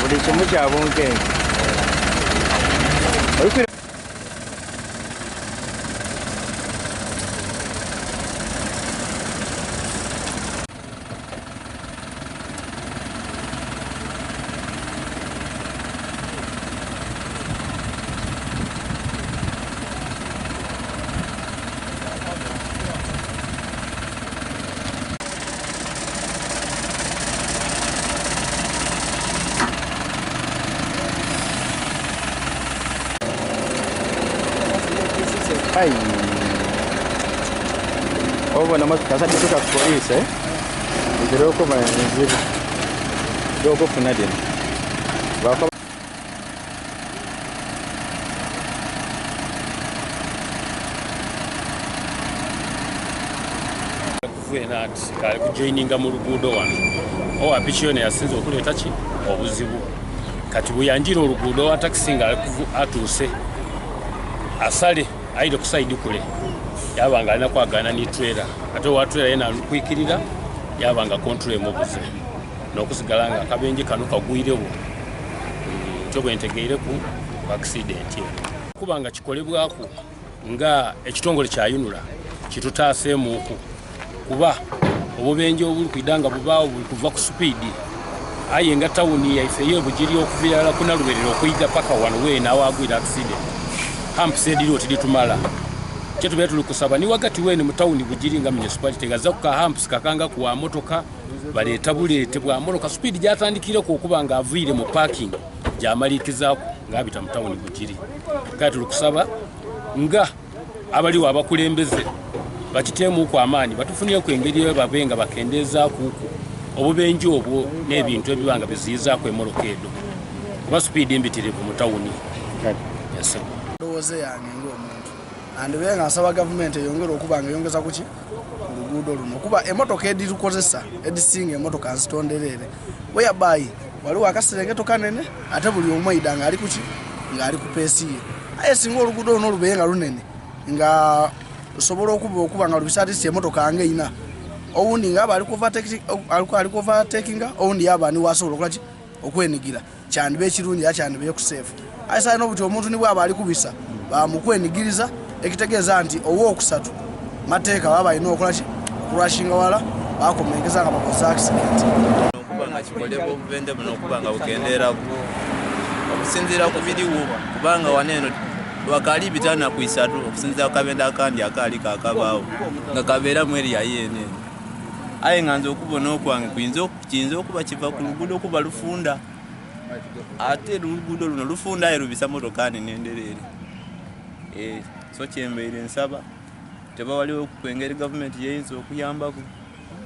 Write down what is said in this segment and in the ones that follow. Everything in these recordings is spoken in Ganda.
buli kimu kya bunkenke. Ai. Ovo na kasa tuka polisi ndio uko manzili. Ndio uko funadeni. Wako kufuena kali kujoininga mu luguudo wano. Owa pichiyone yasinze okuleta ki obuzibu. Kati buyanjira oluguudo wa taxi nga atuse. Asale aide kusaidi kule yabanga alina kwagana ni trailer ate wa trailer yena kwikirira yabanga control emobuze nokusigala nga akabenje kanu kagwirewo kyobe ntegeire ku accident kubanga kikolebwako nga ekitongole kya yunula kitutaasemu kuba obubenje obuli kuidanga bubaawo buli kuva ku speed aye nga tawuni yaife yebugiri okuvira kuna luberero okuyiga paka wano we na wagwira accident hamp sediro tiditumala chetu betu lukusaba ni wakati wene mutauni bujiri nga municipality gaza ku hamps kakanga kuwa motoka baleta bulete bwa motoka speed jatandikire ko kubanga avire mu parking jamalikiza ngabita mutauni bujiri kati lukusaba nga abali wabakulembeze bakitemu ku amani batufuniye ku engeri babenga bakendeza kuku obubenje obwo nebintu ebibanga biziza ku emorokedo ba speed imbitire ku mutauni yes doze yange ngomuntu and benga asaba government yongera okubanga yongeza kuki oluguudo luno kuba emotoka edirukozesa edisinga emotoka azitonderere whereby waliwo akaserengeto kanene ate buli omwaida nga ali kuki nga ali kupesiye aye singa oluguudo luno lubenga lunene nga sobola okuba nga lubisatisi emotoka ange ina owundi nga bali ku overtakinga owundi yaba ni wasobola okulaki okwenigira cyane be kirungi cyane be ku safe aisa no buti omuntu ni bwaba ali kubisa bamukwenigiriza ekitegeeza nti owo okusatu mateeka baba ino okulaki kurashinga wala bakomengeza nga bakoza accident okubanga kikolebwa obubende buno okubanga bukendera okusinzira ku biriwo kubanga waneno wakali bitana ku isatu okusinzira ku kabenda kandi akali kakabaawo nga kabeera mu area yene aye nganze okubona okwange kuyinza okuba kiva ku luguudo okuba lufunda ate luguudo luno lufunda aye lubisa motokani nenderere so kyembeire nsaba teba waliwo kwengeri government yeyinza okuyambako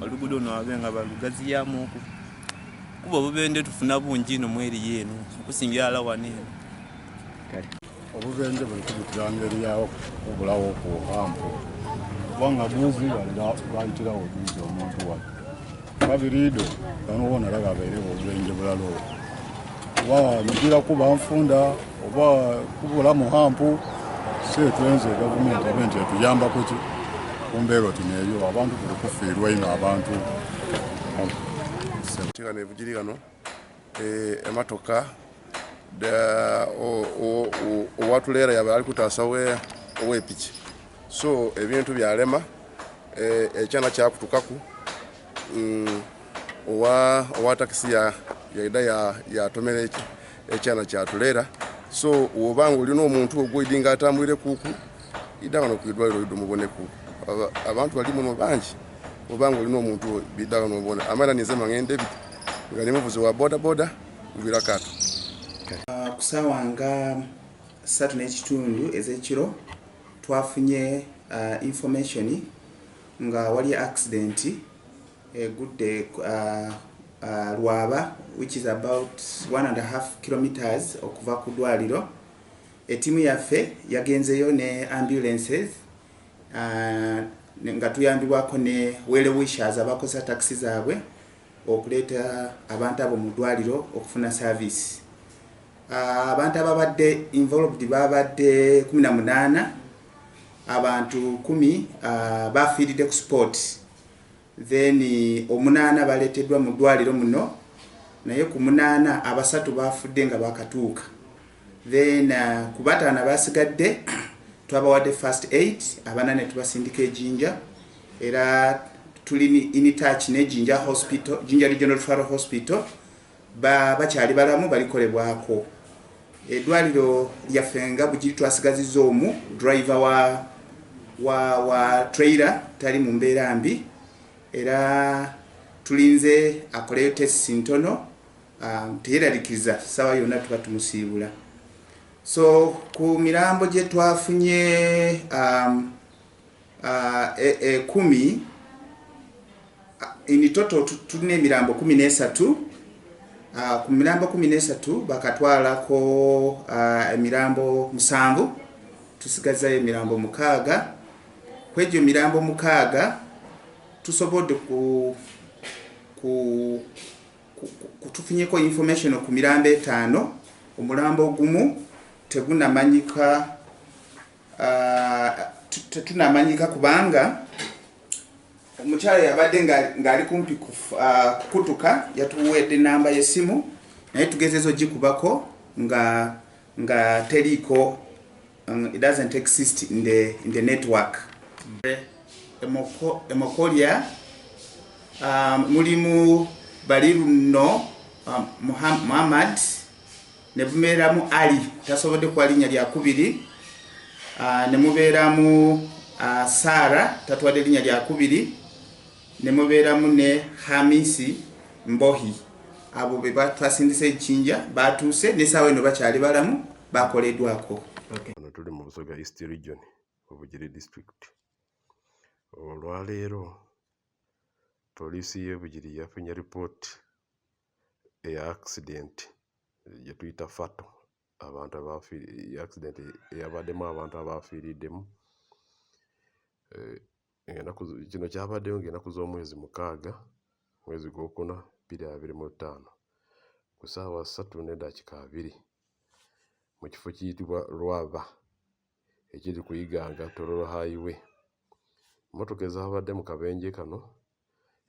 oluguudo luno abenga balugaziyamuku kuba obubende tufuna bungi no mweri yenu okusingira ala wanene obubende buli kubitangeri yawo obulawo ku hampo wanga buzi bayitira obuzi omuntu wa babirido banobona laga baire obubende bulalo wa ngira kuba mfunda oba kubula mu hampo setwenze government abantu tuyamba kuki kumbero tineyo abantu kuli kufirwa ino abantu tigane bujirigano ematoka da o watulera ya bali kutasawe owepiki so ebintu byalema ekyana kyakutukaku owa taxi ya tomere ekyana kyatulera so obanga olino omuntu ogwidinga atambwire kuku idagano kwidwaliro idumuboneko abantu bali muno bangi obanga olino omuntu bidagano obona amana nizema ngende bit ngani muvuzi wa boda ubira kato kusawanga 3:30 ezekiro twafunye information nga wali accident egudde Lwaba, which is about 1.5 kilometers okuva ku dwaliro. Etimu yaffe yagenzeyo ne ambulances nga tuyambibwako ne wele wishers abakosa taxi zaabwe okuleeta abantu abo mu dwaliro okufuna service. Abantu ababadde involved babadde 18, abantu 10 bafiiridde ku sport then 8 baleeteddwa mu ddwaliro muno, naye ku 8 abasatu bafudde nga bakatuuka. Then ku 5 basigadde twabawadde first aid, abana ne tubasindika ejjinja, era tuli in touch ne Jinja Hospital, Jinja Regional Referral Hospital, bakyali balamu balikolebwako. Eddwaliro lyaffe nga Bugiri twasigazizza omu driver wa trailer tali mu mbeera mbi, era tulinze akoleyo test ntono, teyeraliikiriza ssaawa yonna tuba tumusiibula. So ku mirambo gye twafunye 10, in total tulina emirambo 13. Ku mirambo 13 bakatwalako emirambo 7, tusigazayo emirambo 6. Kwegyo emirambo 6 tusobodde tufunyeko information ku mirambo 5. Omulambo ogumu tegunamanyika, tetunamanyika kubanga omukyala yabadde ng'ali kumpi kukutuka, yatuwedde namba y'essimu naye tugezezo gikubako nga teriiko, it doesn't exist in the network. Emokolya mulimu Baliruno Muhammad ne mubeeramu Ali tasobodde kuwa linnya lya kubiri, ne mubeeramu Sara tatuwadde linnya lya kubiri, ne mubeeramu ne Hamisi Mbohi. Abo be twasindisa ejjinja batuuse n'essaawa eno bakyali balamu, bakoleddwako. Wano tuli mu Busoga East Region Bugiri District. Olwaleero poliisi y'e Bugiri yafunye report eya accident gye tuyita fato, abantu abafiiridde, accident eyabaddemu abantu abafiiriddemu. Kino kyabaddeyo ng'ennaku z'omwezi 6 mwezi gw'okuna 2025 ku ssaawa 3:2 mu kifo kiyitibwa Lwava ekiri ku Iganga Tororo Highway. Emmotoka ezabadde mu kabenje kano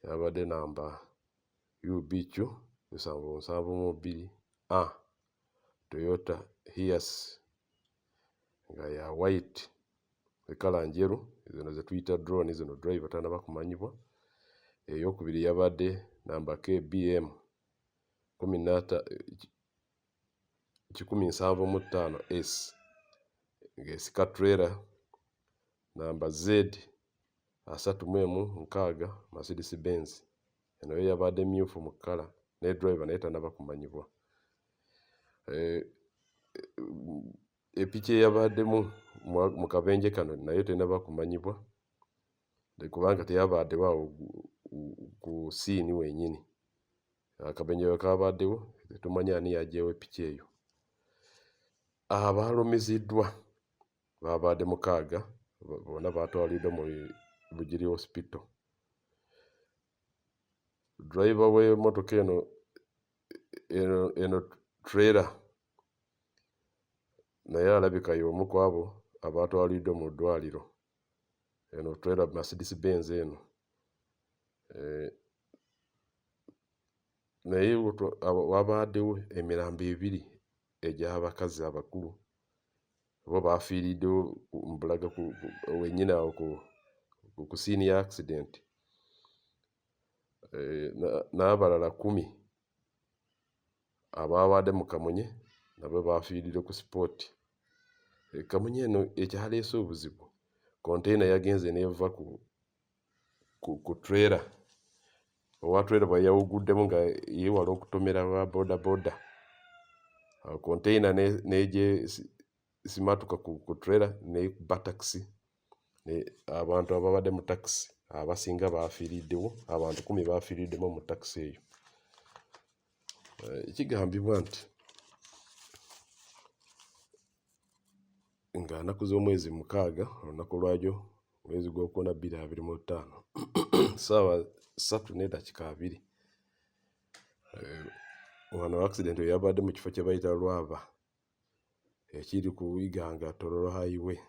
yabadde namba UBQ 772 Toyota Hiace nga ya white ekala njeru, zino ze tuyita drone, zino driver tanaba kumanyibwa. Eyokubiri yabadde namba KBM 175S ng'esika trailer namba Z 3M6 Mercedes Benz. Eno yo yabadde myufu mu kkala ne driver naye tanaba kumanyibwa. Epiki eyabaddemu mu kabenje kano naye tenaba kumanyibwa kubanga teyabaddewo awo ku siini wenyini. Akabenje we kabaddewo tetumanya ani yaggyewo epiki eyo. Abalumiziddwa babadde 6, bonna batwaliddwa mu Bugiri Hospital. Driver w'emmotoka eno trailer naye alabika y'omu ku abo abatwaliddwa mu ddwaliro. Eno trailer Mercedes Benz eno. Naye wabaddewo emirambo 2 egy'abakazi abakulu, bo bafiiriddewo mbulaga wenyini awo ku siini ya accident. N'abalala 10 ababadde mu Kamunye nabo bafiiridde ku sport. Kamunye eno ekyaleese obuzibu, container yagenze n'eva ku trailer. Owa trailer bwe yawuguddemu nga yeewala okutomera ba boda. Container n'egye simatuka ku trailer n'ekuba taxi. Abantu ababadde mu taxi abasinga bafiiriddewo, abantu 10 bafiiriddemu mu taxi eyo. Kigambibwa nti nga nnaku z'omwezi 6 olunaku lwajo mwezi gw'okuna 2025 ssaawa 3:2 wano accident yabadde mu kifo kye bayita Lwava ekiri ku Iganga Tororo Highway.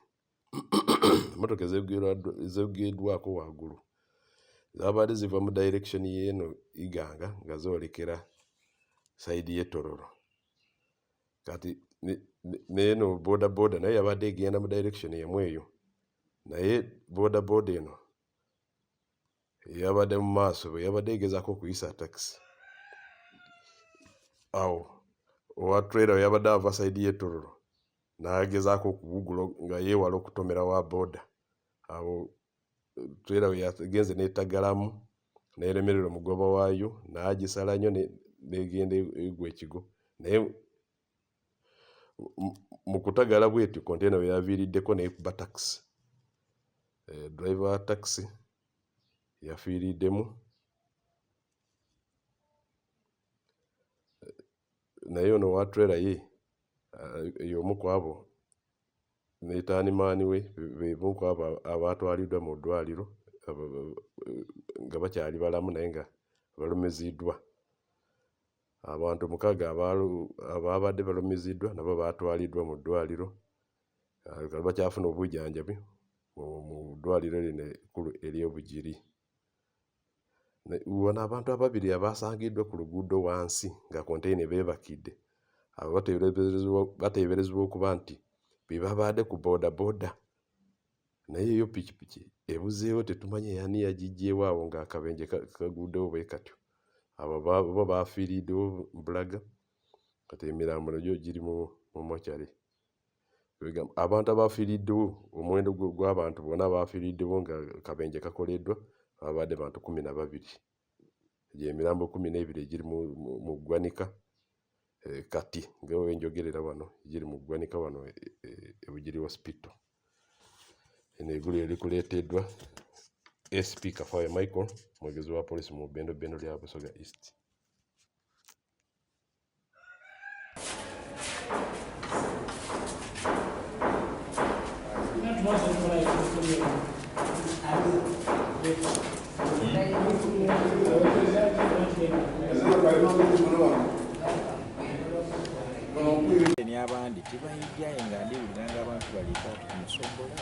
Emmotoka ezeggweddwako waggulu zaabadde ziva mu direction y'eno Iganga nga zoolekera sayidi y'Etororo. Kati n'eno boda naye yabadde egenda mu direction emu eyo, naye boda eno yabadde mu maaso bwe yabadde egezaako okuyisa taxi. Awo owa trailer we yabadde ava sayidi y'Etororo n'agezaako okubugula nga yeewala okutomera wa boda. Awo trailer we yagenze n'ettaggalamu n'eremerera omugoba waayo n'agisala nnyo n'egenda egwa ekigo. Naye mu kutagala bwetyo container we yaviiriddeko n'ekuba taxi. Driver wa taxi yafiiriddemu, naye ono wa trailer ye y'omu ku abo ne taanimaani we beemu ku abo abaatwaliddwa mu ddwaliro nga bakyali balamu naye nga balumiziddwa. Abantu 6 abaabadde balumiziddwa nabo baatwaliddwa mu ddwaliro, bakyafuna obujjanjabi mu ddwaliro lino ekkulu ery'Obugiri. Wano abantu 2 abaasangiddwa ku luguudo wansi nga konteyina beebakidde, abo bateeberezebwa okuba nti be babadde ku boda, naye yo pikipiki ebuzeewo tetumanyi ani yagiggyeewo awo ng'akabenje kaguddewo bwe katyo. Abo bo baafiiriddewo Bulaga, kati emirambo gyo giri mu mochari. Abantu abaafiiriddewo, omuwendo gw'abantu bonna abaafiiriddewo nga kabenje kakoleddwa babadde bantu 12. Gy'emirambo 12 egiri mu ggwanika kati nga we njogerera wano giri mu ggwanika wano Bugiri Hospital. Eno eggulu likuleeteddwa SP Kafayo Michael, mwogezi wa poliisi mu Bendo lya Busoga East. N'abandi tebayigyayo nga ndiwulira ng'abantu balika kumusombola